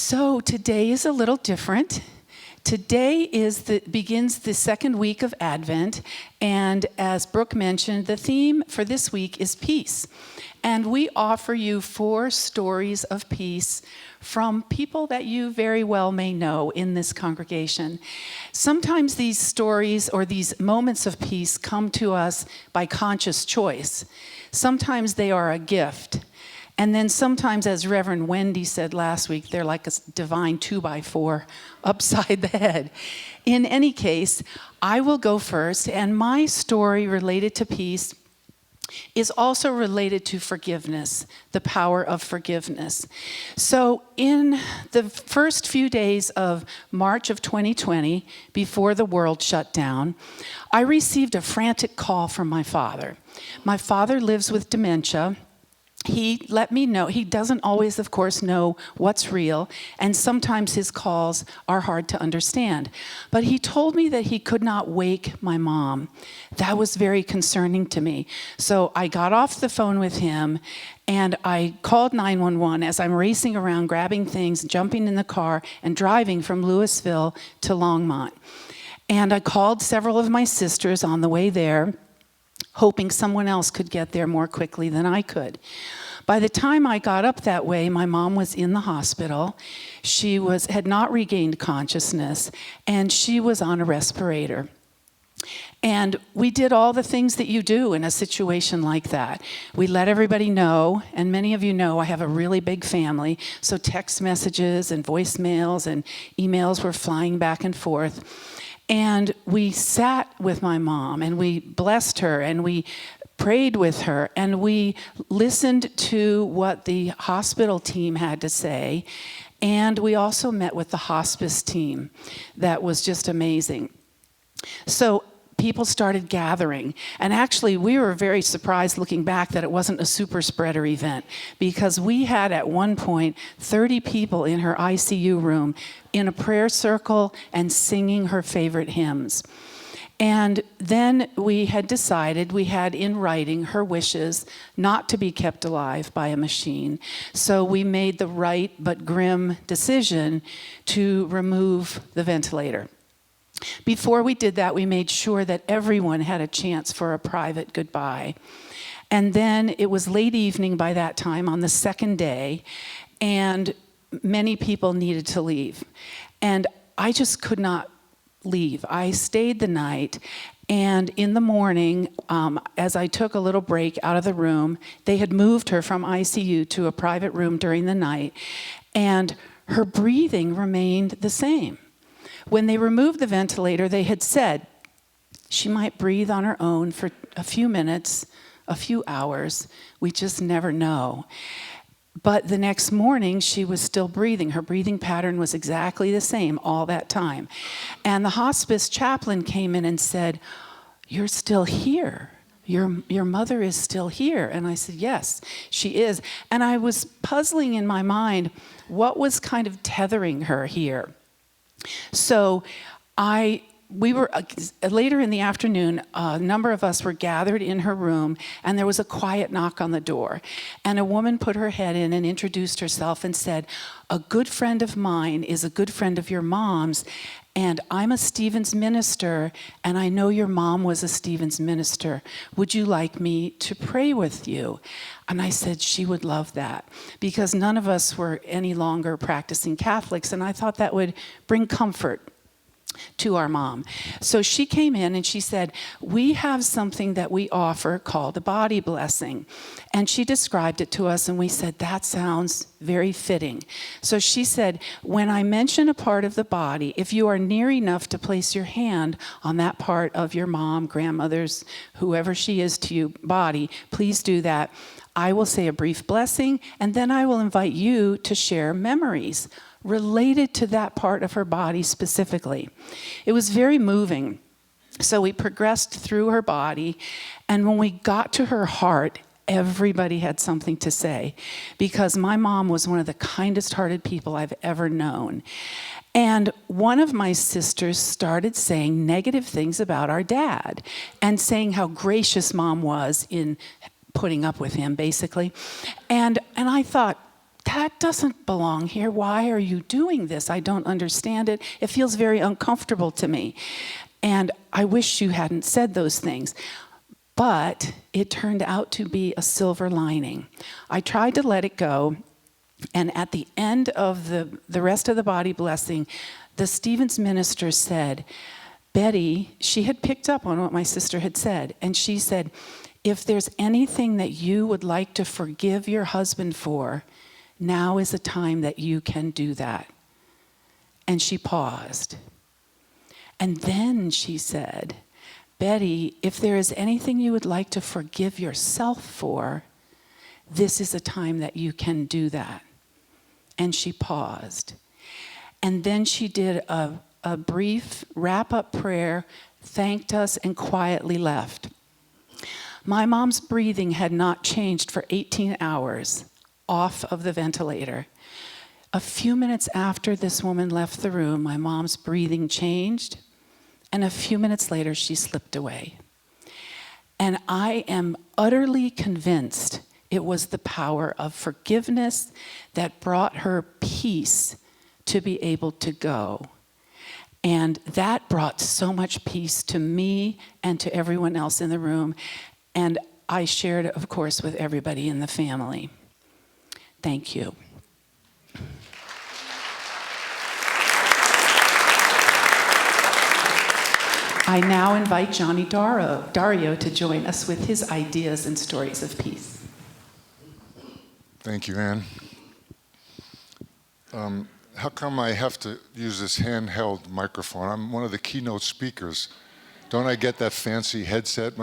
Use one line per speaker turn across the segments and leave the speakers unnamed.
So today is a little different. Today begins the second week of Advent, and as Brooke mentioned, the theme for this week is peace. And we offer you 4 stories of peace from people that you very well may know in this congregation. Sometimes these stories or these moments of peace come to us by conscious choice. Sometimes they are a gift. And then sometimes, as Reverend Wendy said last week, they're like a divine 2x4 upside the head. In any case, I will go first, and my story related to peace is also related to forgiveness, the power of forgiveness. So in the first few days of March of 2020, before the world shut down, I received a frantic call from my father. My father lives with dementia. He let me know, he doesn't always, of course, know what's real, and sometimes his calls are hard to understand. But he told me that he could not wake my mom. That was very concerning to me. So I got off the phone with him, and I called 911 as I'm racing around, grabbing things, jumping in the car, and driving from Louisville to Longmont. And I called several of my sisters on the way there, hoping someone else could get there more quickly than I could. By the time I got up that way, my mom was in the hospital. She had not regained consciousness, and she was on a respirator. And we did all the things that you do in a situation like that. We let everybody know, and many of you know I have a really big family, so text messages and voicemails and emails were flying back and forth. And we sat with my mom, and we blessed her, and we prayed with her, and we listened to what the hospital team had to say, and we also met with the hospice team. That was just amazing. So people started gathering, and actually we were very surprised looking back that it wasn't a super spreader event, because we had at one point 30 people in her ICU room in a prayer circle and singing her favorite hymns. And then we had decided, we had in writing her wishes not to be kept alive by a machine. So we made the right but grim decision to remove the ventilator. Before we did that, we made sure that everyone had a chance for a private goodbye. And then it was late evening by that time on the second day, and many people needed to leave. And I just could not leave. I stayed the night, and in the morning, as I took a little break out of the room, they had moved her from ICU to a private room during the night, and her breathing remained the same. When they removed the ventilator, they had said she might breathe on her own for a few minutes, a few hours. We just never know. But the next morning, she was still breathing. Her breathing pattern was exactly the same all that time. And the hospice chaplain came in and said, "You're still here. Your mother is still here." And I said, "Yes, she is." And I was puzzling in my mind what was kind of tethering her here. So we were, later in the afternoon, a number of us were gathered in her room, and there was a quiet knock on the door. And a woman put her head in and introduced herself and said, "A good friend of mine is a good friend of your mom's, and I'm a Stevens minister, and I know your mom was a Stevens minister. Would you like me to pray with you?" And I said she would love that, because none of us were any longer practicing Catholics, and I thought that would bring comfort to our mom. So she came in and she said, "We have something that we offer called a body blessing." And she described it to us, and we said, "That sounds very fitting." So she said, "When I mention a part of the body, if you are near enough to place your hand on that part of your mom, grandmother's, whoever she is to you, body, please do that. I will say a brief blessing, and then I will invite you to share memories related to that part of her body specifically." It was very moving. So we progressed through her body, and when we got to her heart, everybody had something to say, because my mom was one of the kindest-hearted people I've ever known. And one of my sisters started saying negative things about our dad and saying how gracious mom was in putting up with him, basically. And I thought, that doesn't belong here. Why are you doing this? I don't understand it. It feels very uncomfortable to me. And I wish you hadn't said those things. But it turned out to be a silver lining. I tried to let it go, and at the end of the rest of the body blessing, the Stevens minister said, Betty, she had picked up on what my sister had said, and she said, if there's anything that you would like to forgive your husband for, now is a time that you can do that. And she paused. And then she said, Betty, if there is anything you would like to forgive yourself for, this is a time that you can do that. And she paused. And then she did a brief wrap-up prayer, thanked us, and quietly left. My mom's breathing had not changed for 18 hours off of the ventilator. A few minutes after this woman left the room, my mom's breathing changed, and a few minutes later, she slipped away. And I am utterly convinced it was the power of forgiveness that brought her peace to be able to go. And that brought so much peace to me and to everyone else in the room. And I shared it, of course, with everybody in the family. Thank you. I now invite Johnny Dario to join us with his ideas and stories of peace.
Thank you, Anne. How come I have to use this handheld microphone? I'm one of the keynote speakers. Don't I get that fancy headset?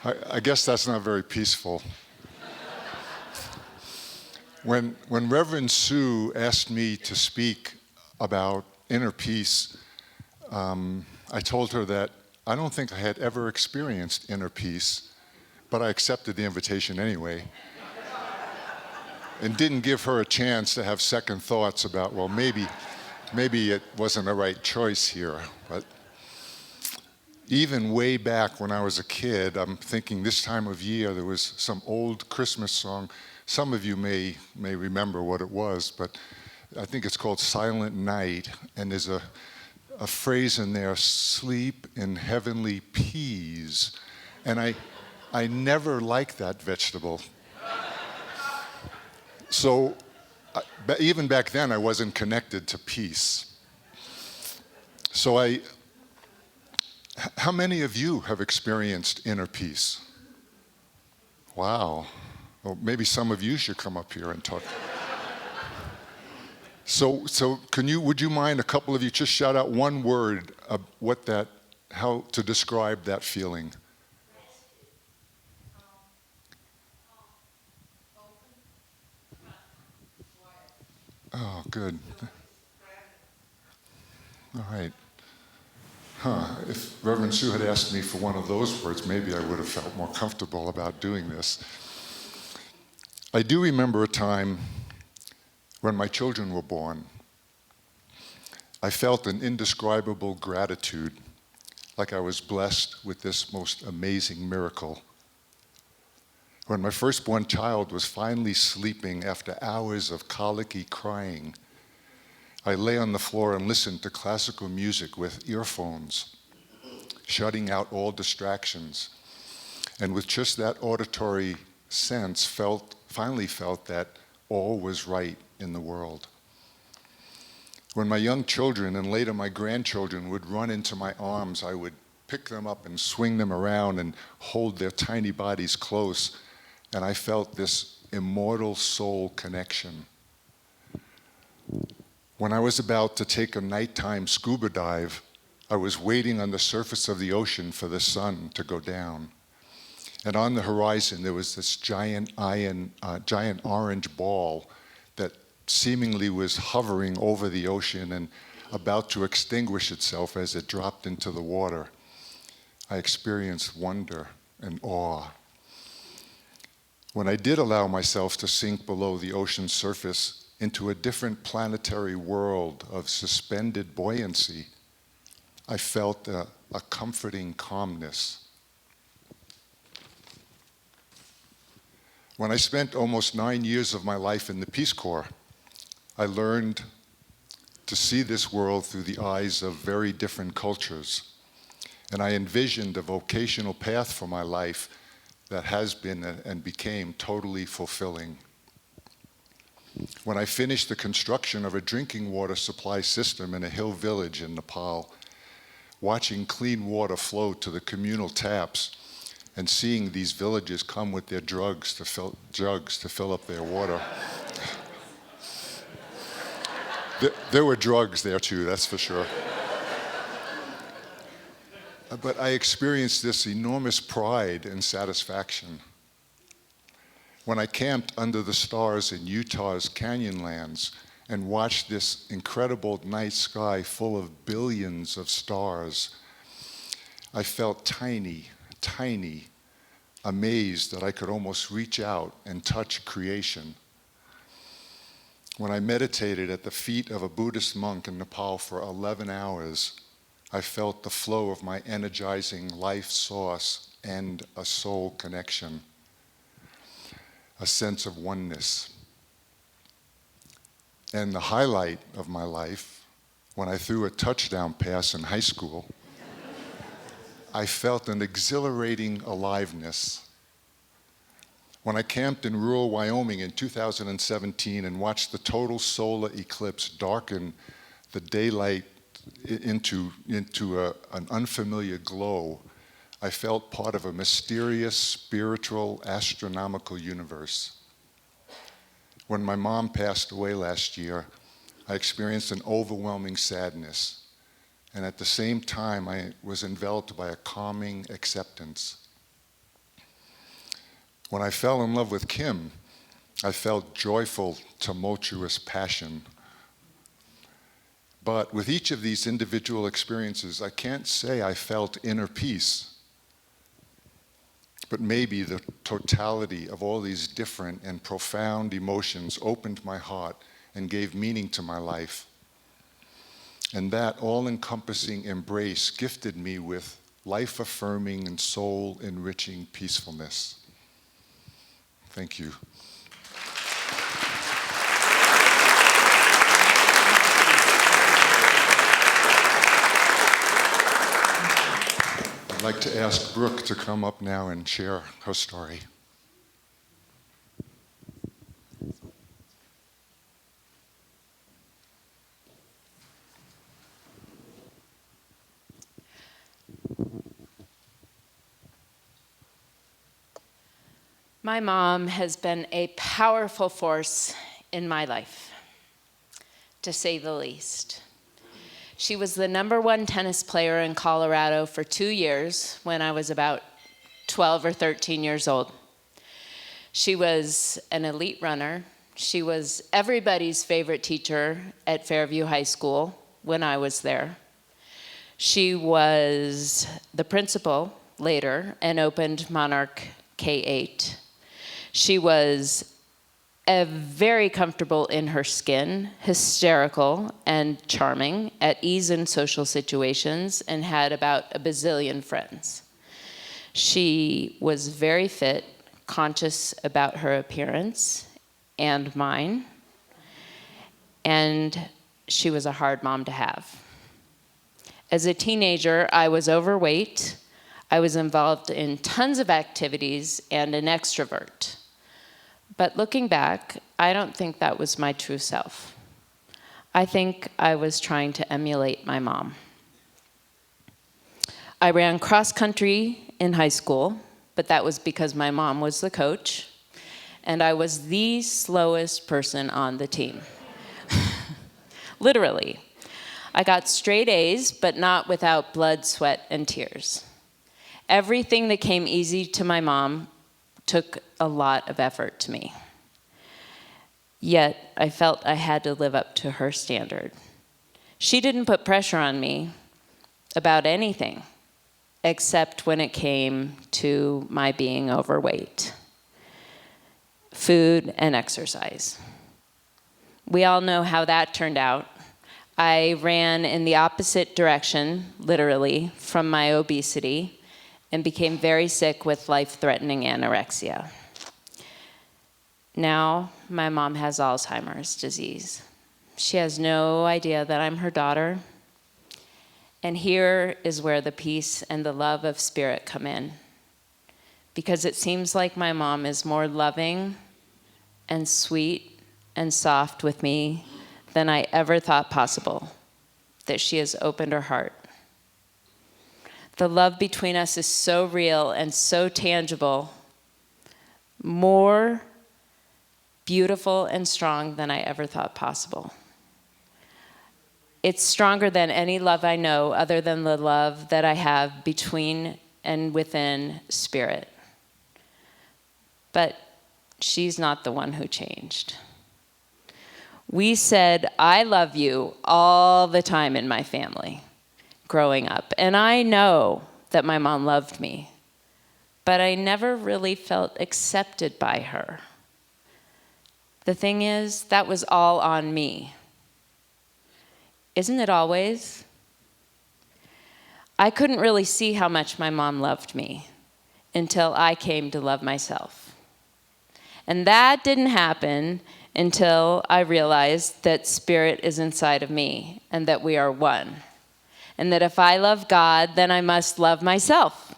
I guess that's not very peaceful. When Reverend Sue asked me to speak about inner peace, I told her that I don't think I had ever experienced inner peace, but I accepted the invitation anyway. And didn't give her a chance to have second thoughts about, well, maybe it wasn't the right choice here. But even way back when I was a kid, I'm thinking this time of year, there was some old Christmas song. Some of you may remember what it was, but I think it's called Silent Night, and there's a phrase in there, sleep in heavenly peas. And I never liked that vegetable. So even back then, I wasn't connected to peace. So how many of you have experienced inner peace? Wow. Well, maybe some of you should come up here and talk. So would you mind, a couple of you, just shout out one word of how to describe that feeling? Oh, good. All right. If Reverend Sue had asked me for one of those words, maybe I would have felt more comfortable about doing this. I do remember a time when my children were born. I felt an indescribable gratitude, like I was blessed with this most amazing miracle. When my firstborn child was finally sleeping after hours of colicky crying, I lay on the floor and listened to classical music with earphones, shutting out all distractions. And with just that auditory sense, finally felt that all was right in the world. When my young children and later my grandchildren would run into my arms, I would pick them up and swing them around and hold their tiny bodies close. And I felt this immortal soul connection. When I was about to take a nighttime scuba dive, I was waiting on the surface of the ocean for the sun to go down. And on the horizon, there was this giant orange ball that seemingly was hovering over the ocean and about to extinguish itself as it dropped into the water. I experienced wonder and awe. When I did allow myself to sink below the ocean's surface into a different planetary world of suspended buoyancy, I felt a comforting calmness. When I spent almost 9 years of my life in the Peace Corps, I learned to see this world through the eyes of very different cultures. And I envisioned a vocational path for my life that has been and became totally fulfilling. When I finished the construction of a drinking water supply system in a hill village in Nepal, watching clean water flow to the communal taps and seeing these villagers come with their jugs to fill up their water. There were drugs there too, that's for sure. But I experienced this enormous pride and satisfaction. When I camped under the stars in Utah's Canyonlands and watched this incredible night sky full of billions of stars, I felt tiny, amazed that I could almost reach out and touch creation. When I meditated at the feet of a Buddhist monk in Nepal for 11 hours, I felt the flow of my energizing life source and a soul connection, a sense of oneness. And the highlight of my life, when I threw a touchdown pass in high school, I felt an exhilarating aliveness. When I camped in rural Wyoming in 2017 and watched the total solar eclipse darken the daylight into an unfamiliar glow, I felt part of a mysterious, spiritual, astronomical universe. When my mom passed away last year, I experienced an overwhelming sadness, and at the same time, I was enveloped by a calming acceptance. When I fell in love with Kim, I felt joyful, tumultuous passion. But with each of these individual experiences, I can't say I felt inner peace. But maybe the totality of all these different and profound emotions opened my heart and gave meaning to my life. And that all-encompassing embrace gifted me with life-affirming and soul-enriching peacefulness. Thank you. I'd like to ask Brooke to come up now and share her story.
My mom has been a powerful force in my life, to say the least. She was the #1 tennis player in Colorado for 2 years when I was about 12 or 13 years old. She was an elite runner. She was everybody's favorite teacher at Fairview High School when I was there. She was the principal later and opened Monarch K-8. She was very comfortable in her skin, hysterical and charming, at ease in social situations, and had about a bazillion friends. She was very fit, conscious about her appearance and mine, and she was a hard mom to have. As a teenager, I was overweight. I was involved in tons of activities and an extrovert. But looking back, I don't think that was my true self. I think I was trying to emulate my mom. I ran cross country in high school, but that was because my mom was the coach, and I was the slowest person on the team. Literally. I got straight A's, but not without blood, sweat, and tears. Everything that came easy to my mom took a lot of effort to me. Yet, I felt I had to live up to her standard. She didn't put pressure on me about anything, except when it came to my being overweight. Food and exercise. We all know how that turned out. I ran in the opposite direction, literally, from my obesity, and became very sick with life-threatening anorexia. Now, my mom has Alzheimer's disease. She has no idea that I'm her daughter. And here is where the peace and the love of Spirit come in. Because it seems like my mom is more loving and sweet and soft with me than I ever thought possible, that she has opened her heart. The love between us is so real and so tangible, more beautiful and strong than I ever thought possible. It's stronger than any love I know other than the love that I have between and within Spirit. But she's not the one who changed. We said, "I love you" all the time in my family growing up. And I know that my mom loved me, but I never really felt accepted by her. The thing is, that was all on me. Isn't it always? I couldn't really see how much my mom loved me until I came to love myself. And that didn't happen until I realized that Spirit is inside of me and that we are one. And that if I love God, then I must love myself.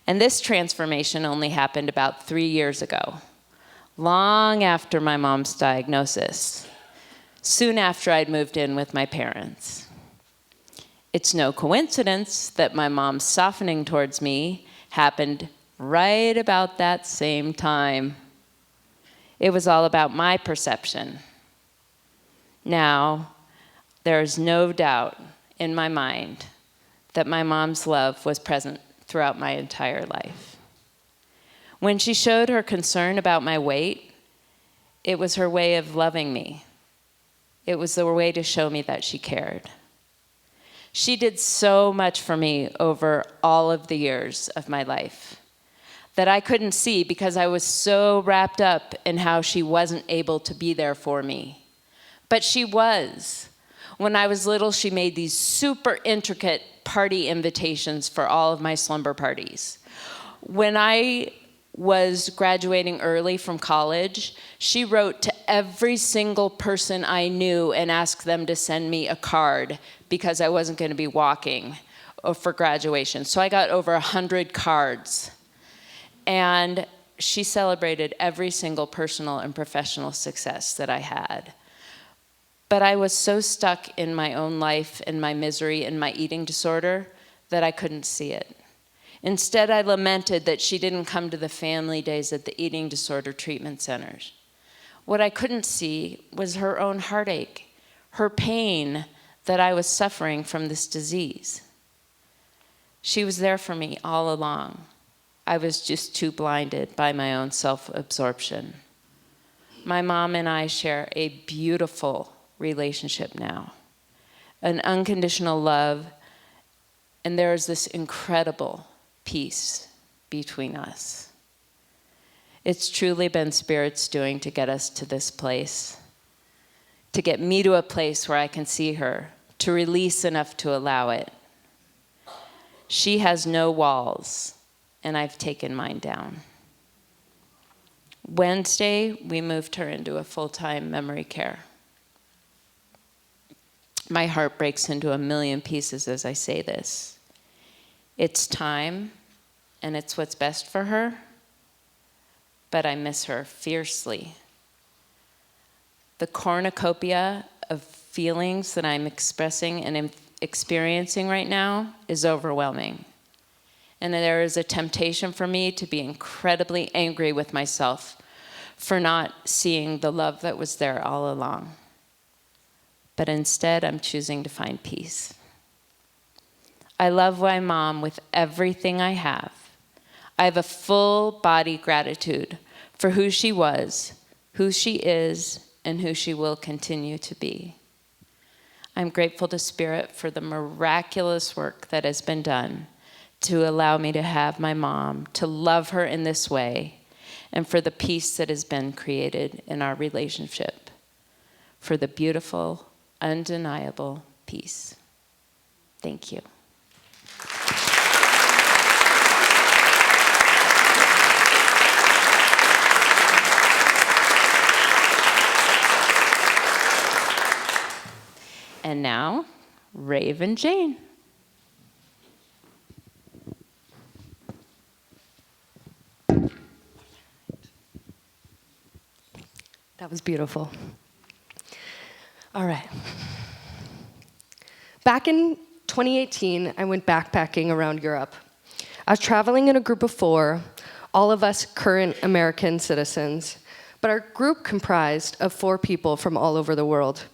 And this transformation only happened about 3 years ago, long after my mom's diagnosis, soon after I'd moved in with my parents. It's no coincidence that my mom's softening towards me happened right about that same time. It was all about my perception. Now, there is no doubt in my mind that my mom's love was present throughout my entire life. When she showed her concern about my weight, it was her way of loving me. It was the way to show me that she cared. She did so much for me over all of the years of my life that I couldn't see because I was so wrapped up in how she wasn't able to be there for me. But she was. When I was little, she made these super intricate party invitations for all of my slumber parties. When I was graduating early from college, she wrote to every single person I knew and asked them to send me a card because I wasn't going to be walking for graduation. So I got over 100 cards. And she celebrated every single personal and professional success that I had. But I was so stuck in my own life and my misery and my eating disorder that I couldn't see it. Instead, I lamented that she didn't come to the family days at the eating disorder treatment centers. What I couldn't see was her own heartache, her pain that I was suffering from this disease. She was there for me all along. I was just too blinded by my own self-absorption. My mom and I share a beautiful relationship now, an unconditional love, and there is this incredible peace between us. It's truly been Spirit's doing to get us to this place, to get me to a place where I can see her, to release enough to allow it. She has no walls, and I've taken mine down. Wednesday, we moved her into a full-time memory care. My heart breaks into a million pieces as I say this. It's time, and it's what's best for her, but I miss her fiercely. The cornucopia of feelings that I'm expressing and experiencing right now is overwhelming. And there is a temptation for me to be incredibly angry with myself for not seeing the love that was there all along. But instead, I'm choosing to find peace. I love my mom with everything I have. I have a full body gratitude for who she was, who she is, and who she will continue to be. I'm grateful to Spirit for the miraculous work that has been done to allow me to have my mom, to love her in this way, and for the peace that has been created in our relationship, for the beautiful, undeniable peace. Thank you. And now, Raven Jane.
That was beautiful. All right. Back in 2018, I went backpacking around Europe. I was traveling in a group of 4, all of us current American citizens, but our group comprised of 4 people from all over the world.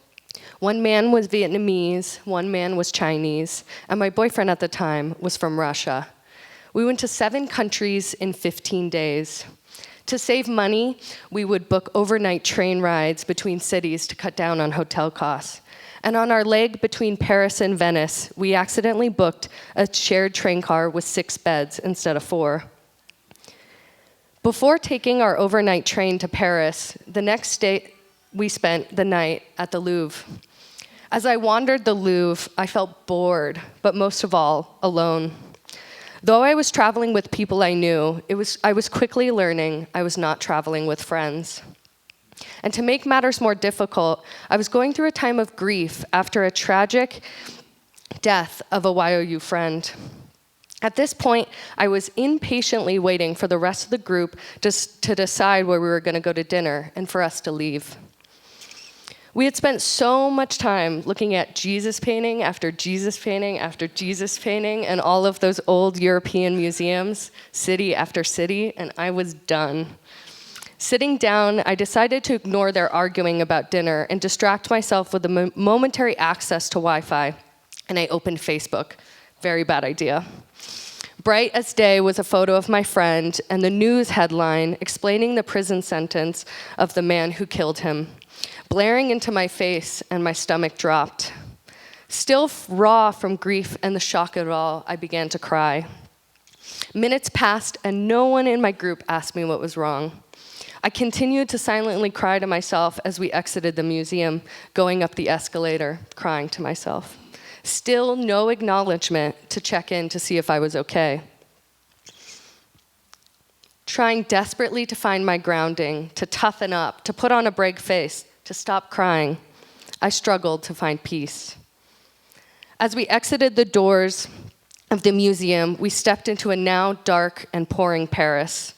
One man was Vietnamese, one man was Chinese, and my boyfriend at the time was from Russia. We went to 7 countries in 15 days. To save money, we would book overnight train rides between cities to cut down on hotel costs. And on our leg between Paris and Venice, we accidentally booked a shared train car with 6 beds instead of 4. Before taking our overnight train to Paris, the next day we spent the night at the Louvre. As I wandered the Louvre, I felt bored, but most of all, alone. Though I was traveling with people I knew, I was quickly learning I was not traveling with friends. And to make matters more difficult, I was going through a time of grief after a tragic death of a YOU friend. At this point, I was impatiently waiting for the rest of the group to decide where we were going to go to dinner and for us to leave. We had spent so much time looking at Jesus painting after Jesus painting after Jesus painting and all of those old European museums, city after city, and I was done. Sitting down, I decided to ignore their arguing about dinner and distract myself with the momentary access to Wi-Fi, and I opened Facebook. Very bad idea. Bright as day was a photo of my friend and the news headline explaining the prison sentence of the man who killed him. Blaring into my face, and my stomach dropped. Still raw from grief and the shock of it all, I began to cry. Minutes passed, and no one in my group asked me what was wrong. I continued to silently cry to myself as we exited the museum, going up the escalator, crying to myself. Still no acknowledgement to check in to see if I was okay. Trying desperately to find my grounding, to toughen up, to put on a brave face, to stop crying, I struggled to find peace. As we exited the doors of the museum, we stepped into a now dark and pouring Paris.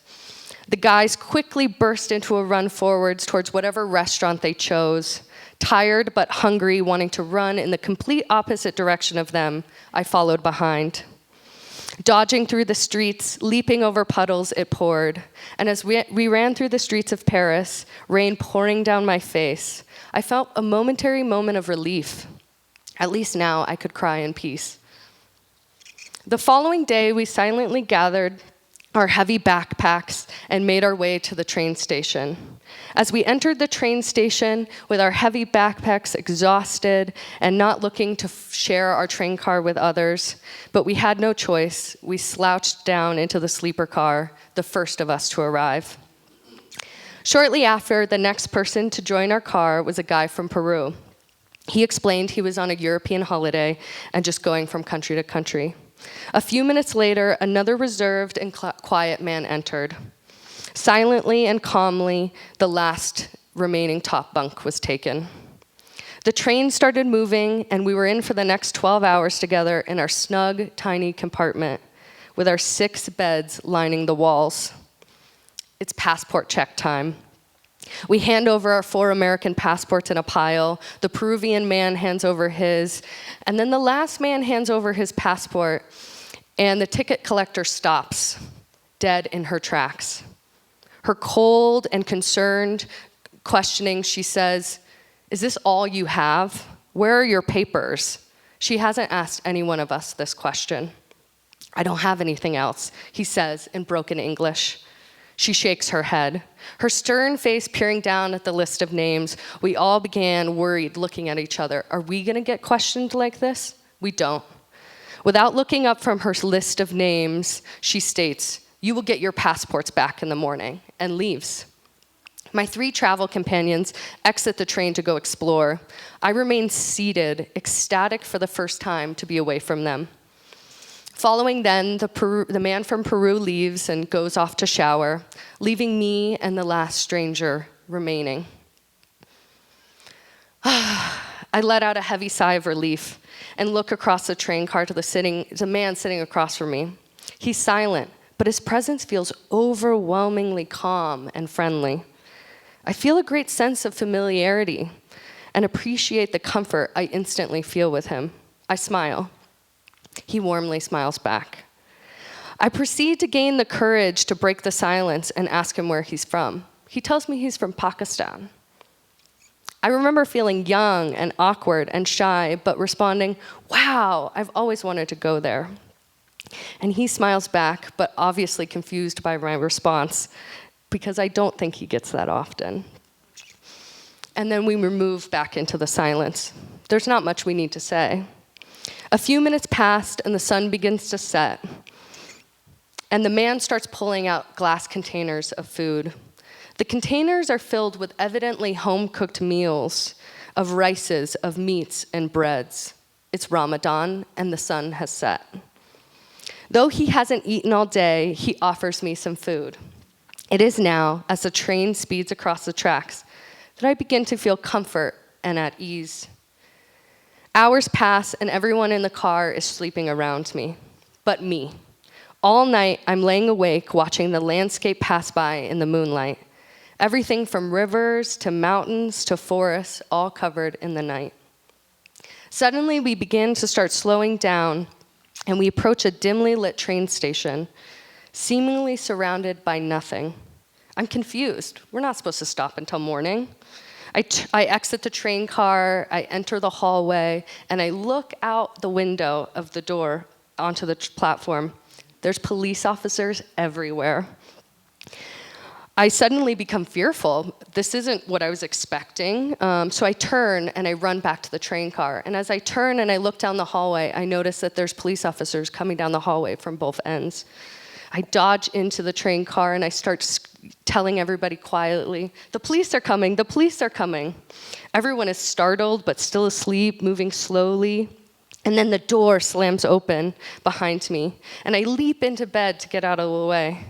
The guys quickly burst into a run forwards towards whatever restaurant they chose. Tired but hungry, wanting to run in the complete opposite direction of them, I followed behind. Dodging through the streets, leaping over puddles, it poured. And as we ran through the streets of Paris, rain pouring down my face, I felt a momentary moment of relief. At least now I could cry in peace. The following day, we silently gathered our heavy backpacks and made our way to the train station. As we entered the train station with our heavy backpacks exhausted and not looking to share our train car with others, but we had no choice, we slouched down into the sleeper car, the first of us to arrive. Shortly after, the next person to join our car was a guy from Peru. He explained he was on a European holiday and just going from country to country. A few minutes later, another reserved and quiet man entered. Silently and calmly, the last remaining top bunk was taken. The train started moving, and we were in for the next 12 hours together in our snug, tiny compartment with our 6 beds lining the walls. It's passport check time. We hand over our 4 American passports in a pile. The Peruvian man hands over his, and then the last man hands over his passport, and the ticket collector stops, dead in her tracks. Her cold and concerned questioning, she says, "Is this all you have? Where are your papers?" She hasn't asked any one of us this question. "I don't have anything else," he says in broken English. She shakes her head. Her stern face peering down at the list of names, we all began worried, looking at each other. Are we gonna get questioned like this? We don't. Without looking up from her list of names, she states, "You will get your passports back in the morning," and leaves. My 3 travel companions exit the train to go explore. I remain seated, ecstatic for the first time to be away from them. Following then, the man from Peru leaves and goes off to shower, leaving me and the last stranger remaining. I let out a heavy sigh of relief and look across the train car to the man sitting across from me. He's silent, but his presence feels overwhelmingly calm and friendly. I feel a great sense of familiarity and appreciate the comfort I instantly feel with him. I smile. He warmly smiles back. I proceed to gain the courage to break the silence and ask him where he's from. He tells me he's from Pakistan. I remember feeling young and awkward and shy, but responding, "Wow, I've always wanted to go there." And he smiles back, but obviously confused by my response, because I don't think he gets that often. And then we move back into the silence. There's not much we need to say. A few minutes passed, and the sun begins to set. And the man starts pulling out glass containers of food. The containers are filled with evidently home-cooked meals of rices, of meats, and breads. It's Ramadan, and the sun has set. Though he hasn't eaten all day, he offers me some food. It is now, as the train speeds across the tracks, that I begin to feel comfort and at ease. Hours pass, and everyone in the car is sleeping around me, but me. All night, I'm laying awake watching the landscape pass by in the moonlight. Everything from rivers to mountains to forests, all covered in the night. Suddenly, we begin to start slowing down, and we approach a dimly lit train station, seemingly surrounded by nothing. I'm confused. We're not supposed to stop until morning. I exit the train car, I enter the hallway, and I look out the window of the door onto the platform. There's police officers everywhere. I suddenly become fearful. This isn't what I was expecting. So I turn and I run back to the train car. And as I turn and I look down the hallway, I notice that there's police officers coming down the hallway from both ends. I dodge into the train car and I start telling everybody quietly, "The police are coming, the police are coming." Everyone is startled but still asleep, moving slowly. And then the door slams open behind me, and I leap into bed to get out of the way.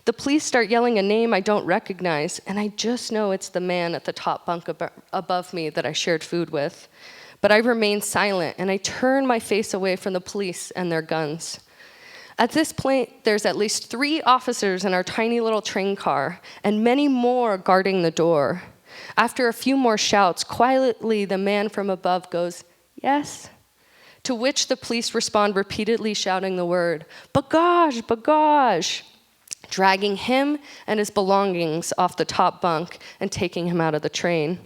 The police start yelling a name I don't recognize, and I just know it's the man at the top bunk above me that I shared food with. But I remain silent, and I turn my face away from the police and their guns. At this point, there's at least 3 officers in our tiny little train car, and many more guarding the door. After a few more shouts, quietly the man from above goes, "Yes?" To which the police respond repeatedly shouting the word, "Bagage, bagage," dragging him and his belongings off the top bunk and taking him out of the train.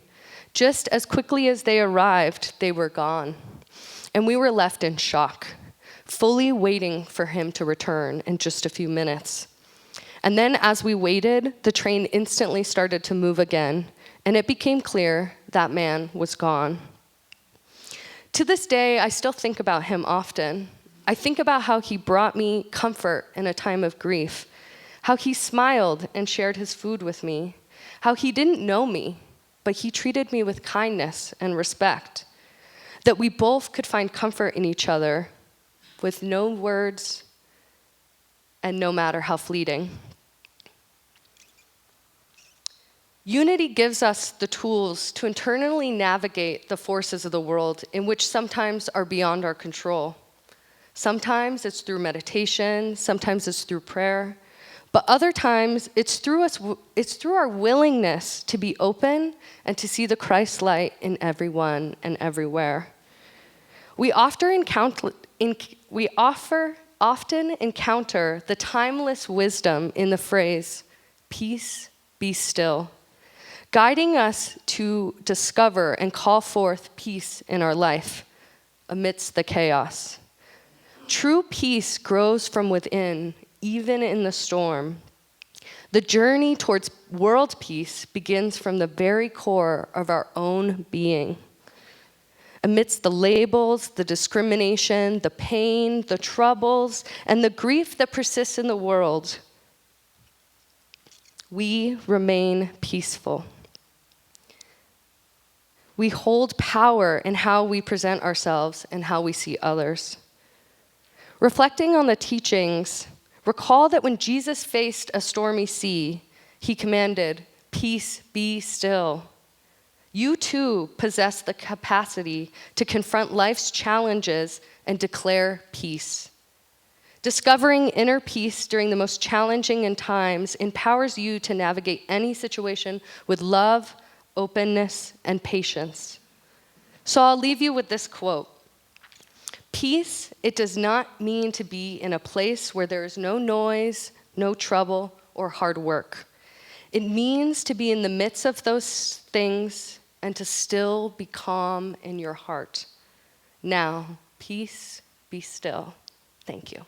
Just as quickly as they arrived, they were gone. And we were left in shock, fully waiting for him to return in just a few minutes. And then as we waited, the train instantly started to move again, and it became clear that man was gone. To this day, I still think about him often. I think about how he brought me comfort in a time of grief, how he smiled and shared his food with me, how he didn't know me, but he treated me with kindness and respect, that we both could find comfort in each other with no words and no matter how fleeting. Unity gives us the tools to internally navigate the forces of the world in which sometimes are beyond our control. Sometimes it's through meditation, sometimes it's through prayer, but other times it's through our willingness to be open and to see the Christ light in everyone and everywhere. We often encounter the timeless wisdom in the phrase, "Peace, be still," guiding us to discover and call forth peace in our life amidst the chaos. True peace grows from within, even in the storm. The journey towards world peace begins from the very core of our own being. Amidst the labels, the discrimination, the pain, the troubles, and the grief that persists in the world, we remain peaceful. We hold power in how we present ourselves and how we see others. Reflecting on the teachings, recall that when Jesus faced a stormy sea, he commanded, "Peace, be still." You too possess the capacity to confront life's challenges and declare peace. Discovering inner peace during the most challenging in times empowers you to navigate any situation with love, openness, and patience. So I'll leave you with this quote. Peace, it does not mean to be in a place where there is no noise, no trouble, or hard work. It means to be in the midst of those things and to still be calm in your heart. Now, peace, be still. Thank you.